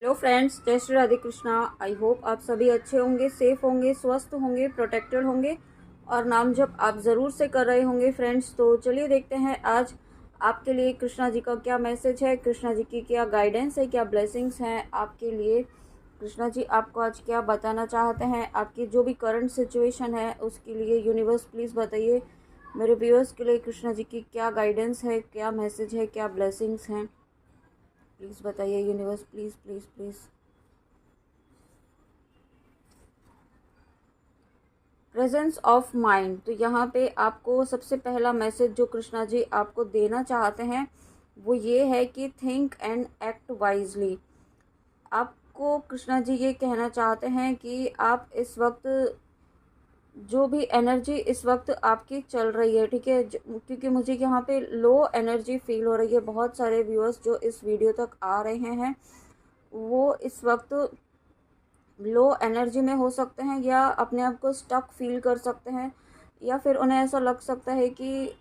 Hello friends, जय Shri Radhe Krishna. I hope आप सभी अच्छे होंगे, सेफ होंगे, स्वस्थ होंगे, प्रोटेक्टेड होंगे और नाम जप आप ज़रूर से कर रहे होंगे फ्रेंड्स। तो चलिए देखते हैं आज आपके लिए कृष्णा जी का क्या मैसेज है, कृष्णा जी की क्या गाइडेंस है, क्या ब्लेसिंग्स हैं आपके लिए। कृष्णा जी आपको आज क्या बताना चाहते हैं, आपकी जो भी करंट सिचुएशन है उसके लिए यूनिवर्स प्लीज़ बताइए। मेरे व्यूअर्स के लिए कृष्णा जी की क्या गाइडेंस है, क्या मैसेज है, क्या ब्लेसिंग्स हैं, प्लीज़ बताइए universe, please please please. Presence of mind, तो यहाँ पे आपको सबसे पहला मैसेज जो कृष्णा जी आपको देना चाहते हैं वो ये है कि थिंक एंड एक्ट वाइजली। आपको कृष्णा जी ये कहना चाहते हैं कि आप इस वक्त जो भी एनर्जी इस वक्त आपकी चल रही है, ठीक है, क्योंकि मुझे यहाँ पे लो एनर्जी फील हो रही है। बहुत सारे व्यूअर्स जो इस वीडियो तक आ रहे हैं वो इस वक्त लो एनर्जी में हो सकते हैं या अपने आप को स्टक फील कर सकते हैं, या फिर उन्हें ऐसा लग सकता है कि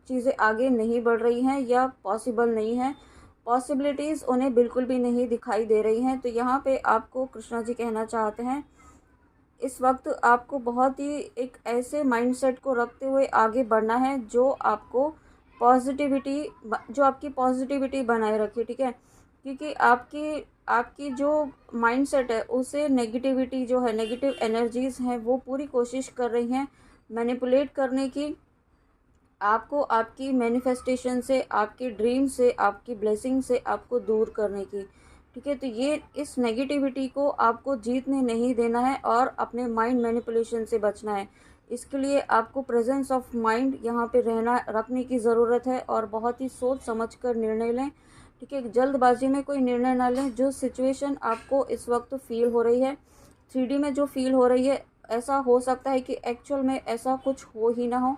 चीज़ें आगे नहीं बढ़ रही हैं या पॉसिबल नहीं है, पॉसिबिलिटीज़ उन्हें बिल्कुल भी नहीं दिखाई दे रही हैं। तो यहाँ पे आपको कृष्णा जी कहना चाहते हैं इस वक्त आपको बहुत ही एक ऐसे माइंडसेट को रखते हुए आगे बढ़ना है जो आपको पॉजिटिविटी जो आपकी पॉजिटिविटी बनाए रखे, ठीक है, क्योंकि आपकी आपकी जो माइंडसेट है उसे नेगेटिविटी जो है, नेगेटिव एनर्जीज़ हैं वो पूरी कोशिश कर रही हैं मैनिपुलेट करने की, आपको आपकी मैनिफेस्टेशन से, आपके ड्रीम से, आपकी ब्लेसिंग से आपको दूर करने की, ठीक है। तो ये इस नेगेटिविटी को आपको जीतने नहीं देना है और अपने माइंड मैनिपुलेशन से बचना है। इसके लिए आपको प्रेजेंस ऑफ माइंड यहाँ पे रहना रखने की ज़रूरत है और बहुत ही सोच समझ कर निर्णय लें, ठीक है। जल्दबाजी में कोई निर्णय ना लें। जो सिचुएशन आपको इस वक्त फील हो रही है, 3D में जो फील हो रही है, ऐसा हो सकता है कि एक्चुअल में ऐसा कुछ हो ही ना हो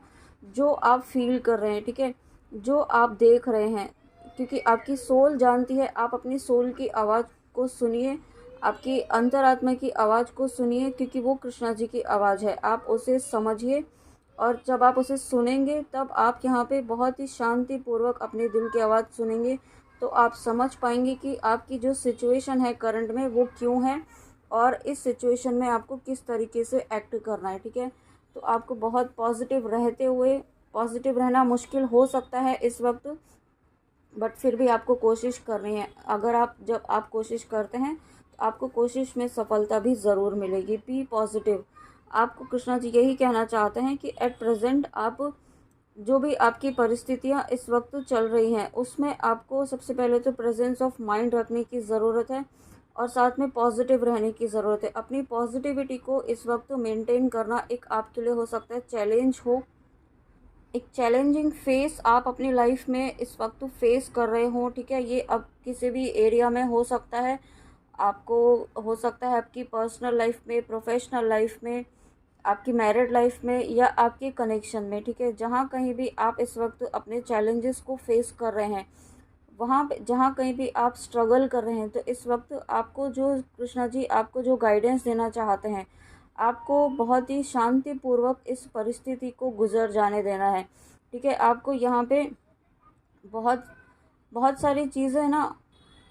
जो आप फील कर रहे हैं, ठीक है, जो आप देख रहे हैं, क्योंकि आपकी सोल जानती है। आप अपनी सोल की आवाज़ को सुनिए, आपकी अंतरात्मा की आवाज़ को सुनिए, क्योंकि वो कृष्णा जी की आवाज़ है। आप उसे समझिए और जब आप उसे सुनेंगे तब आप यहाँ पे बहुत ही शांतिपूर्वक अपने दिल की आवाज़ सुनेंगे तो आप समझ पाएंगे कि आपकी जो सिचुएशन है करंट में वो क्यों है और इस सिचुएशन में आपको किस तरीके से एक्ट करना है, ठीक है। तो आपको बहुत पॉजिटिव रहते हुए, पॉजिटिव रहना मुश्किल हो सकता है इस वक्त, बट फिर भी आपको कोशिश करनी है। अगर आप जब आप कोशिश करते हैं तो आपको कोशिश में सफलता भी ज़रूर मिलेगी। Be positive. आपको कृष्णा जी यही कहना चाहते हैं कि एट प्रेजेंट आप जो भी आपकी परिस्थितियां इस वक्त चल रही हैं उसमें आपको सबसे पहले तो प्रेजेंस ऑफ माइंड रखने की ज़रूरत है और साथ में पॉजिटिव रहने की ज़रूरत है। अपनी पॉजिटिविटी को इस वक्त मेंटेन करना एक आपके लिए हो सकता है चैलेंज हो, एक चैलेंजिंग फेस आप अपनी लाइफ में इस वक्त फेस कर रहे हो, ठीक है। ये अब किसी भी एरिया में हो सकता है, आपको हो सकता है आपकी पर्सनल लाइफ में, प्रोफेशनल लाइफ में, आपकी मैरिड लाइफ में या आपके कनेक्शन में, ठीक है। जहाँ कहीं भी आप इस वक्त अपने चैलेंजेस को फेस कर रहे हैं, वहाँ पे जहाँ कहीं भी आप स्ट्रगल कर रहे हैं, तो इस वक्त आपको जो कृष्णा जी आपको जो गाइडेंस देना चाहते हैं, आपको बहुत ही शांतिपूर्वक इस परिस्थिति को गुजर जाने देना है, ठीक है। आपको यहाँ पे बहुत बहुत सारी चीज़ें ना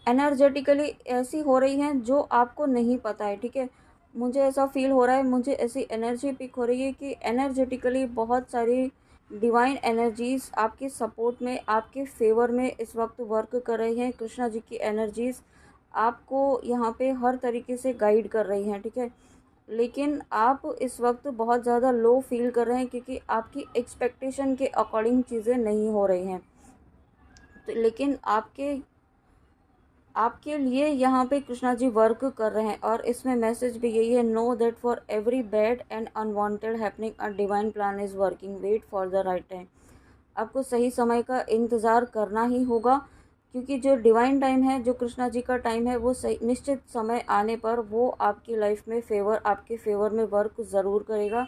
एनर्जेटिकली ऐसी हो रही हैं जो आपको नहीं पता है, ठीक है। मुझे ऐसा फील हो रहा है, मुझे ऐसी एनर्जी पिक हो रही है कि एनर्जेटिकली बहुत सारी डिवाइन एनर्जीज़ आपके सपोर्ट में, आपके फेवर में इस वक्त वर्क कर रही हैं। कृष्णा जी की एनर्जीज़ आपको यहाँ पे हर तरीके से गाइड कर रही हैं, ठीक है। लेकिन आप इस वक्त बहुत ज़्यादा लो फील कर रहे हैं क्योंकि आपकी एक्सपेक्टेशन के अकॉर्डिंग चीज़ें नहीं हो रही हैं। तो लेकिन आपके लिए यहाँ पे कृष्णा जी वर्क कर रहे हैं और इसमें मैसेज भी यही है, know that for every bad and unwanted happening a divine plan is working, wait for the right time. आपको सही समय का इंतज़ार करना ही होगा, क्योंकि जो डिवाइन टाइम है, जो कृष्णा जी का टाइम है, वो सही निश्चित समय आने पर वो आपकी लाइफ में फेवर, आपके फेवर में वर्क ज़रूर करेगा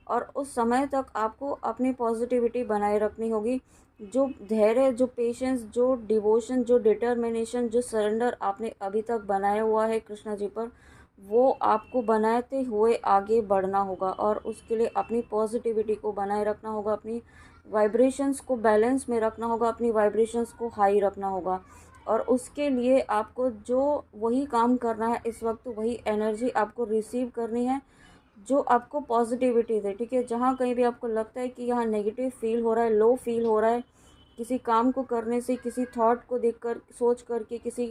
और उस समय तक आपको अपनी पॉजिटिविटी बनाए रखनी होगी। जो धैर्य, जो पेशेंस, जो डिवोशन, जो डिटर्मिनेशन, जो सरेंडर आपने अभी तक बनाया हुआ है कृष्णा जी पर, वो आपको बनाते हुए आगे बढ़ना होगा और उसके लिए अपनी पॉजिटिविटी को बनाए रखना होगा, अपनी वाइब्रेशंस को बैलेंस में रखना होगा, अपनी वाइब्रेशंस को हाई रखना होगा। और उसके लिए आपको जो वही काम करना है इस वक्त, वही एनर्जी आपको रिसीव करनी है जो आपको पॉजिटिविटी दे, ठीक है। जहाँ कहीं भी आपको लगता है कि यहाँ नेगेटिव फील हो रहा है, लो फील हो रहा है किसी काम को करने से, किसी थॉट को देखकर, सोच करके, किसी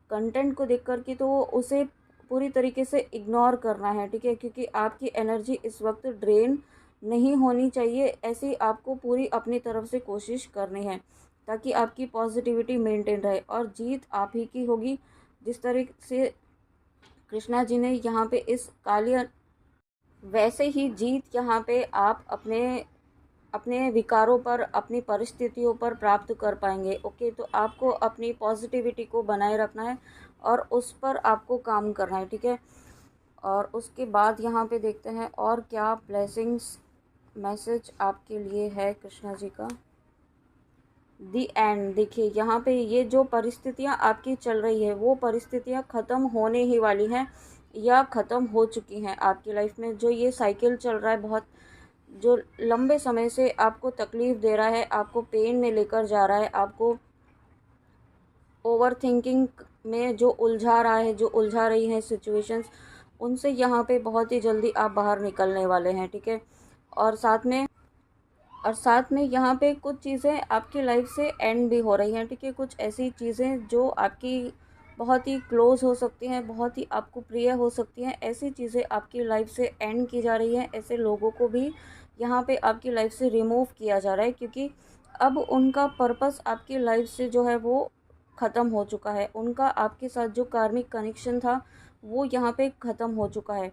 कंटेंट को देख कर के, तो उसे पूरी तरीके से इग्नोर करना है, ठीक है। क्योंकि आपकी एनर्जी इस वक्त ड्रेन नहीं होनी चाहिए, ऐसी आपको पूरी अपनी तरफ से कोशिश करनी है ताकि आपकी पॉजिटिविटी मेंटेन रहे और जीत आप ही की होगी। जिस तरीके से कृष्णा जी ने यहाँ पे इस कालिया, वैसे ही जीत यहाँ पे आप अपने अपने विकारों पर, अपनी परिस्थितियों पर प्राप्त कर पाएंगे। ओके, तो आपको अपनी पॉजिटिविटी को बनाए रखना है और उस पर आपको काम करना है, ठीक है। और उसके बाद यहाँ पे देखते हैं और क्या ब्लेसिंग्स मैसेज आपके लिए है कृष्णा जी का। दी एंड, देखिए यहाँ पे ये जो परिस्थितियाँ आपकी चल रही है वो परिस्थितियाँ ख़त्म होने ही वाली हैं या ख़त्म हो चुकी हैं आपकी लाइफ में। जो ये साइकिल चल रहा है बहुत, जो लंबे समय से आपको तकलीफ़ दे रहा है, आपको पेन में लेकर जा रहा है, आपको ओवर थिंकिंग में जो उलझा रहा है, जो उलझा रही है सिचुएशंस, उनसे यहाँ पे बहुत ही जल्दी आप बाहर निकलने वाले हैं, ठीक है। और साथ में यहाँ पे कुछ चीज़ें आपकी लाइफ से एंड भी हो रही हैं, ठीक है। कुछ ऐसी चीज़ें जो आपकी बहुत ही क्लोज़ हो सकती हैं, बहुत ही आपको प्रिय हो सकती हैं, ऐसी चीज़ें आपकी लाइफ से एंड की जा रही हैं। ऐसे लोगों को भी यहाँ पे आपकी लाइफ से रिमूव किया जा रहा है क्योंकि अब उनका पर्पस आपकी लाइफ से जो है वो ख़त्म हो चुका है। उनका आपके साथ जो कार्मिक कनेक्शन था वो यहाँ पे ख़त्म हो चुका है।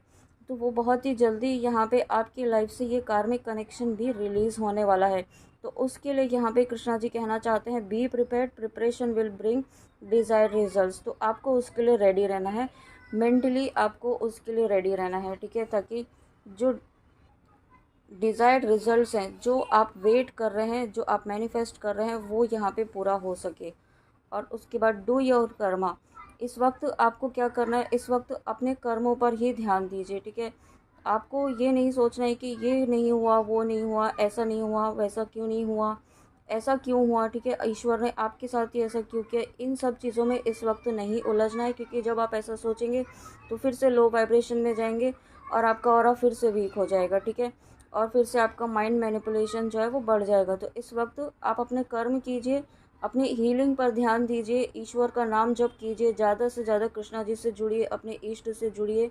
तो वो बहुत ही जल्दी यहाँ पे आपकी लाइफ से ये कार्मिक कनेक्शन भी रिलीज़ होने वाला है। तो उसके लिए यहाँ पे कृष्णा जी कहना चाहते हैं, be prepared, preparation will bring desired results. तो आपको उसके लिए रेडी रहना है, मेंटली आपको उसके लिए रेडी रहना है, ठीक है। ताकि जो डिज़ायर्ड रिजल्ट्स हैं, जो आप वेट कर रहे हैं, जो आप मैनिफेस्ट कर रहे हैं, वो यहाँ पे पूरा हो सके। और उसके बाद डू योर कर्मा। इस वक्त आपको क्या करना है, इस वक्त अपने कर्मों पर ही ध्यान दीजिए, ठीक है। आपको ये नहीं सोचना है कि ये नहीं हुआ, वो नहीं हुआ, ऐसा नहीं हुआ, वैसा क्यों नहीं हुआ, ऐसा क्यों हुआ, ठीक है, ईश्वर ने आपके साथ ही ऐसा क्यों किया। इन सब चीज़ों में इस वक्त नहीं उलझना है क्योंकि जब आप ऐसा सोचेंगे तो फिर से लो वाइब्रेशन में जाएंगे और आपका ऑरा फिर से वीक हो जाएगा, ठीक है। और फिर से आपका माइंड मैनिपुलेशन जो है वो बढ़ जाएगा। तो इस वक्त आप अपने कर्म कीजिए, अपनी हीलिंग पर ध्यान दीजिए, ईश्वर का नाम जप कीजिए, ज़्यादा से ज़्यादा कृष्णा जी से जुड़िए, अपने इष्ट से जुड़िए,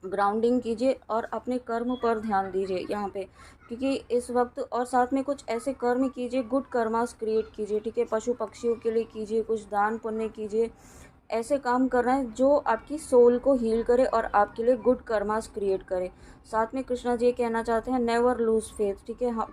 ग्राउंडिंग कीजिए और अपने कर्म पर ध्यान दीजिए यहाँ पे। क्योंकि इस वक्त और साथ में कुछ ऐसे कर्म कीजिए, गुड कर्मास क्रिएट कीजिए, ठीक है। पशु पक्षियों के लिए कीजिए, कुछ दान पुण्य कीजिए, ऐसे काम करना है जो आपकी सोल को हील करे और आपके लिए गुड कर्मास क्रिएट करे। साथ में कृष्णा जी कहना चाहते हैं, नेवर लूज फेथ, ठीक है। हाँ,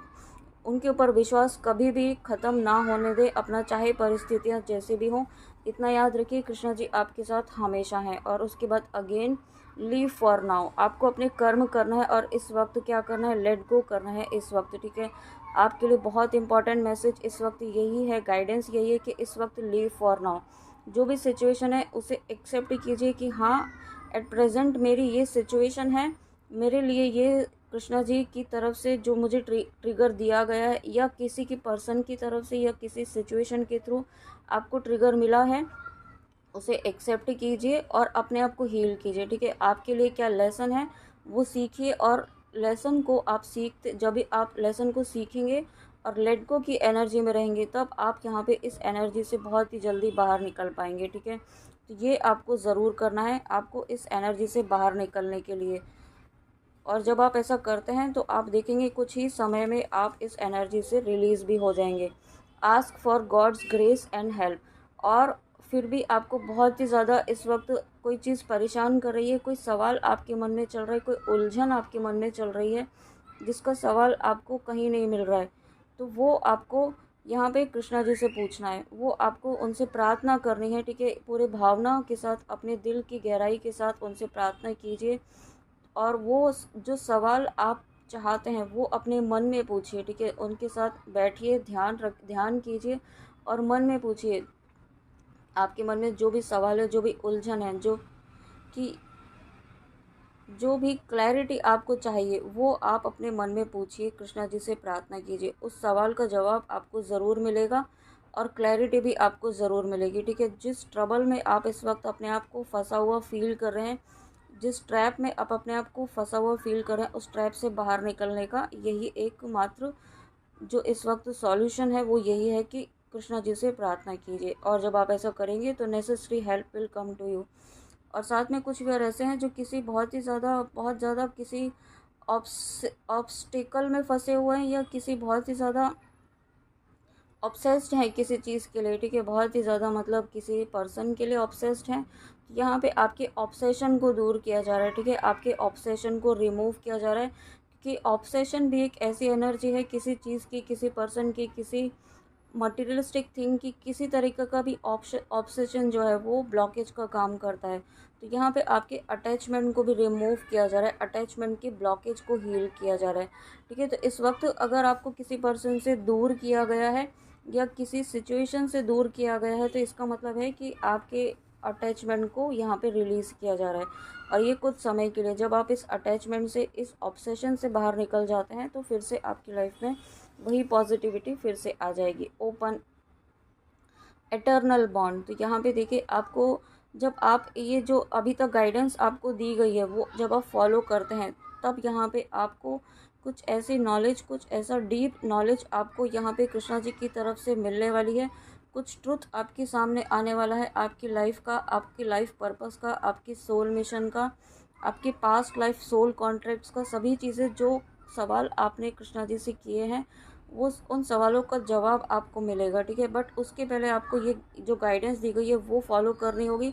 उनके ऊपर विश्वास कभी भी ख़त्म ना होने दे अपना, चाहे परिस्थितियाँ जैसे भी हों। इतना याद रखिए कृष्णा जी आपके साथ हमेशा हैं। और उसके बाद अगेन, लीव फॉर नाउ, आपको अपने कर्म करना है और इस वक्त क्या करना है, लेट गो करना है इस वक्त, ठीक है। आपके लिए बहुत इंपॉर्टेंट मैसेज इस वक्त यही है, गाइडेंस यही है कि इस वक्त लीव फॉर नाउ। जो भी सिचुएशन है उसे एक्सेप्ट कीजिए कि हाँ, एट प्रेजेंट मेरी ये सिचुएशन है, मेरे लिए ये कृष्णा जी की तरफ से जो मुझे ट्रिगर दिया गया है, या किसी की पर्सन की तरफ से या किसी सिचुएशन के थ्रू आपको ट्रिगर मिला है, उसे एक्सेप्ट कीजिए और अपने आप को हील कीजिए, ठीक है। आपके लिए क्या लेसन है वो सीखिए और लेसन को आप सीखते, जब भी आप लेसन को सीखेंगे और लेट गो की एनर्जी में रहेंगे तब आप यहाँ पे इस एनर्जी से बहुत ही जल्दी बाहर निकल पाएंगे, ठीक है। तो ये आपको ज़रूर करना है, आपको इस एनर्जी से बाहर निकलने के लिए। और जब आप ऐसा करते हैं तो आप देखेंगे कुछ ही समय में आप इस एनर्जी से रिलीज़ भी हो जाएंगे। Ask for God's grace and help. और फिर भी आपको बहुत ही ज़्यादा इस वक्त कोई चीज़ परेशान कर रही है, कोई सवाल आपके मन में चल रहा है, कोई उलझन आपके मन में चल रही है जिसका सवाल आपको कहीं नहीं मिल रहा है, तो वो आपको यहाँ पे कृष्णा जी से पूछना है, वो आपको उनसे प्रार्थना करनी है, ठीक है। पूरे भावना के साथ, अपने दिल की गहराई के साथ उनसे प्रार्थना कीजिए और वो जो सवाल आप चाहते हैं वो अपने मन में पूछिए, ठीक है। उनके साथ बैठिए, ध्यान कीजिए और मन में पूछिए। आपके मन में जो भी सवाल है, जो भी उलझन है, कि जो भी क्लैरिटी आपको चाहिए वो आप अपने मन में पूछिए, कृष्णा जी से प्रार्थना कीजिए, उस सवाल का जवाब आपको ज़रूर मिलेगा और क्लैरिटी भी आपको ज़रूर मिलेगी, ठीक है। जिस ट्रबल में आप इस वक्त अपने आप को फंसा हुआ फील कर रहे हैं, जिस ट्रैप में आप अपने आप को फंसा हुआ फील कर रहे हैं, उस ट्रैप से बाहर निकलने का यही एकमात्र जो इस वक्त सॉल्यूशन है वो यही है कि कृष्णा जी से प्रार्थना कीजिए। और जब आप ऐसा करेंगे तो necessary help will come to you. और साथ में कुछ भी ऐसे हैं जो किसी बहुत ज़्यादा किसी ऑब्स्टिकल में फंसे हुए हैं, या किसी बहुत ही ज़्यादा ऑब्सेस्ड हैं किसी चीज़ के लिए, ठीक है। बहुत ही ज़्यादा मतलब किसी पर्सन के लिए ऑब्सेस्ड हैं। तो यहाँ पे आपके ऑब्सेशन को दूर किया जा रहा है, ठीक है। आपके ऑब्सेशन को रिमूव किया जा रहा है, क्योंकि ऑब्सेशन भी एक ऐसी एनर्जी है किसी चीज़ की, किसी पर्सन की, किसी मटेरियलिस्टिक थिंग की, किसी तरीके का भी ऑब्सेशन जो है वो ब्लॉकेज का काम करता है। तो यहाँ पे आपके अटैचमेंट को भी रिमूव किया जा रहा है, अटैचमेंट की ब्लॉकेज को हील किया जा रहा है, ठीक है। तो इस वक्त अगर आपको किसी पर्सन से दूर किया गया है या किसी सिचुएशन से दूर किया गया है, तो इसका मतलब है कि आपके अटैचमेंट को यहाँ पे रिलीज़ किया जा रहा है। और ये कुछ समय के लिए, जब आप इस अटैचमेंट से, इस ऑब्सेशन से बाहर निकल जाते हैं, तो फिर से आपकी लाइफ में वही पॉजिटिविटी फिर से आ जाएगी। Open eternal bond. तो यहाँ पे देखिए, आपको जब आप ये जो अभी तक गाइडेंस आपको दी गई है वो जब आप फॉलो करते हैं, तब यहाँ पे आपको कुछ ऐसी नॉलेज, कुछ ऐसा डीप नॉलेज आपको यहाँ पे कृष्णा जी की तरफ से मिलने वाली है। कुछ ट्रुथ आपके सामने आने वाला है, आपकी लाइफ का, आपकी लाइफ पर्पस का, आपकी सोल मिशन का, आपके पास्ट लाइफ सोल कॉन्ट्रैक्ट्स का, सभी चीज़ें जो सवाल आपने कृष्णा जी से किए हैं वो उन सवालों का जवाब आपको मिलेगा, ठीक है। बट उसके पहले आपको ये जो गाइडेंस दी गई है वो फॉलो करनी होगी,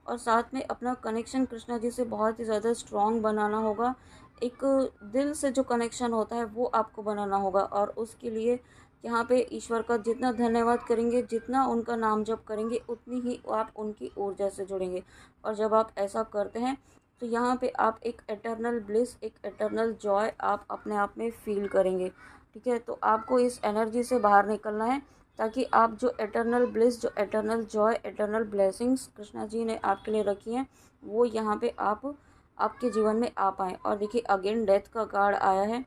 और साथ में अपना कनेक्शन कृष्णा जी से बहुत ही ज़्यादा स्ट्रॉन्ग बनाना होगा। एक दिल से जो कनेक्शन होता है वो आपको बनाना होगा, और उसके लिए यहाँ पे ईश्वर का जितना धन्यवाद करेंगे, जितना उनका नाम जप करेंगे, उतनी ही आप उनकी ऊर्जा से जुड़ेंगे। और जब आप ऐसा करते हैं तो यहाँ पे आप एक एटर्नल ब्लिस, एक एटर्नल जॉय आप अपने आप में फील करेंगे, ठीक है। तो आपको इस एनर्जी से बाहर निकलना है, ताकि आप जो एटर्नल ब्लिस, जो eternal joy, eternal blessings Krishna ji ने आपके लिए रखी हैं, वो यहाँ पे आप आपके जीवन में आ पाएँ। और देखिए, अगेन डेथ का कार्ड आया है।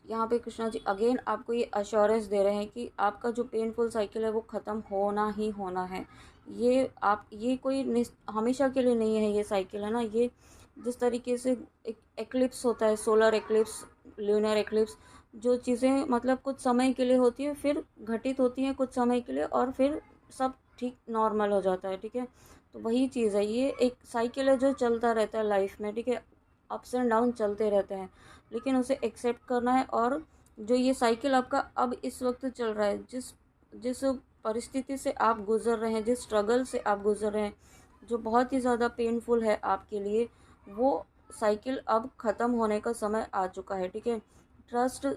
यहाँ पे कृष्णा जी अगेन आपको ये अश्योरेंस दे रहे हैं कि आपका जो पेनफुल साइकिल है वो ख़त्म होना ही होना है। ये कोई हमेशा के लिए नहीं है, ये साइकिल है ना, ये जिस तरीके से एक एक्लिप्स होता है, सोलर एक्लिप्स, ल्यूनर एक्लिप्स, जो चीज़ें मतलब कुछ समय के लिए होती है, फिर घटित होती हैं कुछ समय के लिए, और फिर सब ठीक नॉर्मल हो जाता है, ठीक है। तो वही चीज़ है, ये एक साइकिल है जो चलता रहता है लाइफ में, ठीक है। अप्स एंड डाउन चलते रहते हैं, लेकिन उसे एक्सेप्ट करना है। और जो ये साइकिल आपका अब इस वक्त चल रहा है, जिस जिस परिस्थिति से आप गुज़र रहे हैं, जिस स्ट्रगल से आप गुज़र रहे हैं, जो बहुत ही ज़्यादा पेनफुल है आपके लिए, वो साइकिल अब ख़त्म होने का समय आ चुका है, ठीक है। ट्रस्ट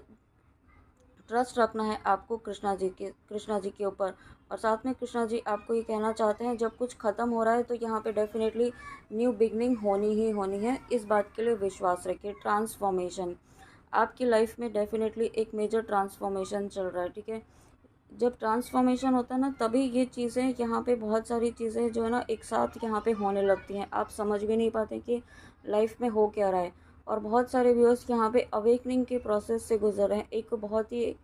ट्रस्ट रखना है आपको कृष्णा जी के ऊपर। और साथ में कृष्णा जी आपको ये कहना चाहते हैं, जब कुछ ख़त्म हो रहा है तो यहाँ पे डेफिनेटली न्यू बिगनिंग होनी ही होनी है, इस बात के लिए विश्वास रखिए। ट्रांसफॉर्मेशन आपकी लाइफ में डेफिनेटली एक मेजर ट्रांसफॉर्मेशन चल रहा है, ठीक है। जब ट्रांसफॉर्मेशन होता है ना, तभी ये चीज़ें, यहाँ पे बहुत सारी चीज़ें जो है ना एक साथ यहाँ पे होने लगती हैं, आप समझ भी नहीं पाते कि लाइफ में हो क्या रहा है। और बहुत सारे व्यूअर्स यहाँ पे अवेकनिंग के प्रोसेस से गुजर रहे हैं, एक बहुत ही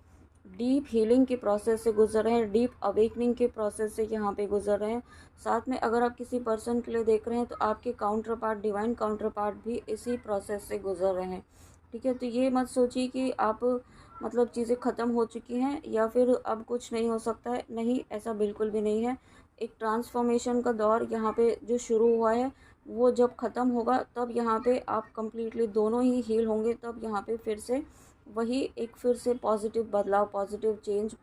डीप हीलिंग के प्रोसेस से गुजर रहे हैं, डीप अवेकनिंग के प्रोसेस से यहाँ पे गुजर रहे हैं। साथ में अगर आप किसी पर्सन के लिए देख रहे हैं तो आपके counter part, divine counter part भी इसी प्रोसेस से गुजर रहे हैं, ठीक है। तो ये मत सोचिए कि आप मतलब चीज़ें ख़त्म हो चुकी हैं या फिर अब कुछ नहीं हो सकता है, नहीं, ऐसा बिल्कुल भी नहीं है। एक ट्रांसफॉर्मेशन का दौर यहाँ पे जो शुरू हुआ है, वो जब ख़त्म होगा तब यहाँ पे आप कंप्लीटली दोनों ही हील होंगे, तब यहाँ पे फिर से वही एक फिर से पॉजिटिव बदलाव, पॉजिटिव चेंज,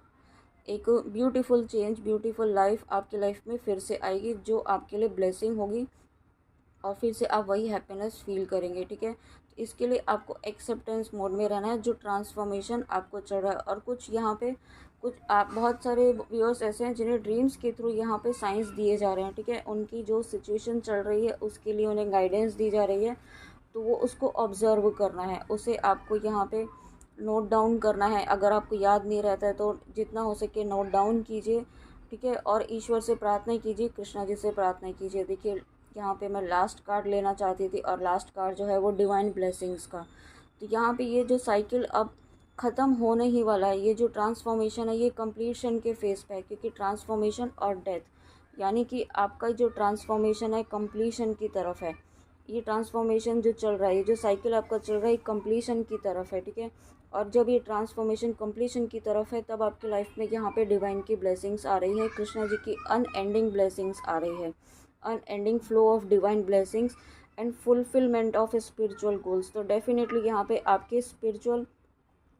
एक ब्यूटीफुल चेंज, ब्यूटीफुल लाइफ आपकी लाइफ में फिर से आएगी, जो आपके लिए ब्लेसिंग होगी, और फिर से आप वही हैप्पीनेस फील करेंगे, ठीक है। तो इसके लिए आपको एक्सेप्टेंस मोड में रहना है, जो ट्रांसफॉर्मेशन आपको चल रहा है। और कुछ यहाँ पे कुछ आप बहुत सारे व्यूअर्स ऐसे हैं जिन्हें ड्रीम्स के थ्रू यहाँ पे साइंस दिए जा रहे हैं, ठीक है। उनकी जो सिचुएशन चल रही है उसके लिए उन्हें गाइडेंस दी जा रही है, तो वो उसको ऑब्ज़र्व करना है, उसे आपको यहाँ पे नोट डाउन करना है। अगर आपको याद नहीं रहता है तो जितना हो सके नोट डाउन कीजिए, ठीक है। और ईश्वर से प्रार्थना कीजिए, कृष्णा जी से प्रार्थना कीजिए। देखिए, यहाँ पे मैं लास्ट कार्ड लेना चाहती थी, और लास्ट कार्ड जो है वो डिवाइन ब्लेसिंग्स का। तो यहाँ पे ये जो साइकिल अब ख़त्म होने ही वाला है। ये जो ट्रांसफॉर्मेशन है ये कंप्लीशन के फेज़ पे है, क्योंकि ट्रांसफॉर्मेशन और डेथ यानी कि आपका जो ट्रांसफॉर्मेशन है कंप्लीशन की तरफ है। ये ट्रांसफॉर्मेशन जो चल रहा है, ये जो साइकिल आपका चल रहा है कंप्लीशन की तरफ है, ठीक है। और जब ये ट्रांसफॉर्मेशन कंप्लीशन की तरफ है तब आपकी लाइफ में यहाँ पे डिवाइन की ब्लेसिंग्स आ रही है, कृष्णा जी की अनएंडिंग ब्लेसिंग्स आ रही है, unending flow of divine blessings and fulfilment of spiritual goals. तो डेफिनेटली यहाँ पे आपके स्पिरिचुअल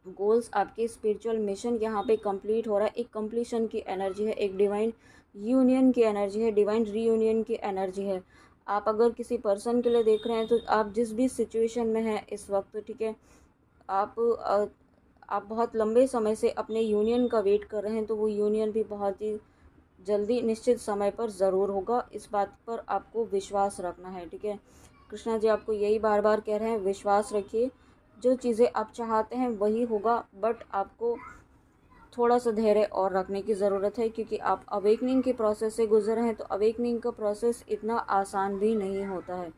गोल्स, आपके स्पिरिचुअल मिशन यहाँ पे कंप्लीट हो रहा है। एक कंप्लीशन की एनर्जी है, एक डिवाइन यूनियन की एनर्जी है, डिवाइन रीयूनियन की एनर्जी है। आप अगर किसी पर्सन के लिए देख रहे हैं तो आप जिस भी सिचुएशन में हैं इस वक्त, ठीक है, आप बहुत लंबे समय से अपने यूनियन का वेट कर रहे हैं, तो वो यूनियन भी बहुत ही जल्दी निश्चित समय पर ज़रूर होगा। इस बात पर आपको विश्वास रखना है, ठीक है। कृष्णा जी आपको यही बार बार कह रहे हैं, विश्वास रखिए, जो चीज़ें आप चाहते हैं वही होगा, बट आपको थोड़ा सा धैर्य और रखने की ज़रूरत है, क्योंकि आप अवेकनिंग के प्रोसेस से गुजर रहे हैं। तो अवेकनिंग का प्रोसेस इतना आसान भी नहीं होता है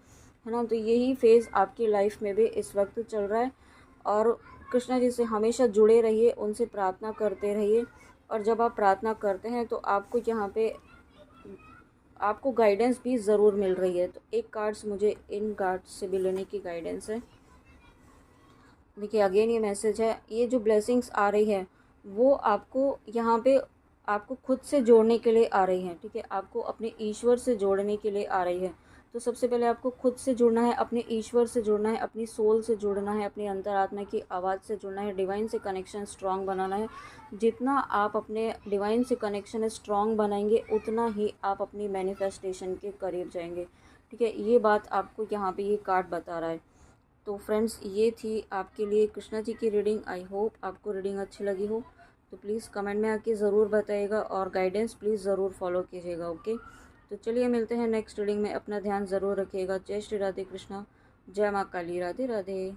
ना। तो यही फेज़ आपकी लाइफ में भी इस वक्त चल रहा है, और कृष्णा जी से हमेशा जुड़े रहिए, उनसे प्रार्थना करते रहिए। और जब आप प्रार्थना करते हैं तो आपको यहाँ पे आपको गाइडेंस भी ज़रूर मिल रही है। तो एक कार्ड्स मुझे इन कार्ड्स से भी लेने की गाइडेंस है। देखिए अगेन ये मैसेज है, ये जो ब्लेसिंग्स आ रही है वो आपको यहाँ पे आपको खुद से जोड़ने के लिए आ रही है, ठीक है। आपको अपने ईश्वर से जोड़ने के लिए आ रही है। तो सबसे पहले आपको खुद से जुड़ना है, अपने ईश्वर से जुड़ना है, अपनी सोल से जुड़ना है, अपनी अंतरात्मा की आवाज़ से जुड़ना है, डिवाइन से कनेक्शन स्ट्रॉन्ग बनाना है। जितना आप अपने डिवाइन से कनेक्शन स्ट्रॉन्ग बनाएंगे उतना ही आप अपनी मैनिफेस्टेशन के करीब जाएंगे, ठीक है। ये बात आपको यहाँ पे ये कार्ड बता रहा है। तो फ्रेंड्स ये थी आपके लिए कृष्णा जी की रीडिंग। आई होप आपको रीडिंग अच्छी लगी हो। तो प्लीज़ कमेंट में आके ज़रूर बताइएगा और गाइडेंस प्लीज़ ज़रूर फॉलो कीजिएगा, ओके। तो चलिए मिलते हैं नेक्स्ट रीडिंग में। अपना ध्यान ज़रूर रखिएगा। जय श्री राधे कृष्णा, जय माँ काली, राधे राधे।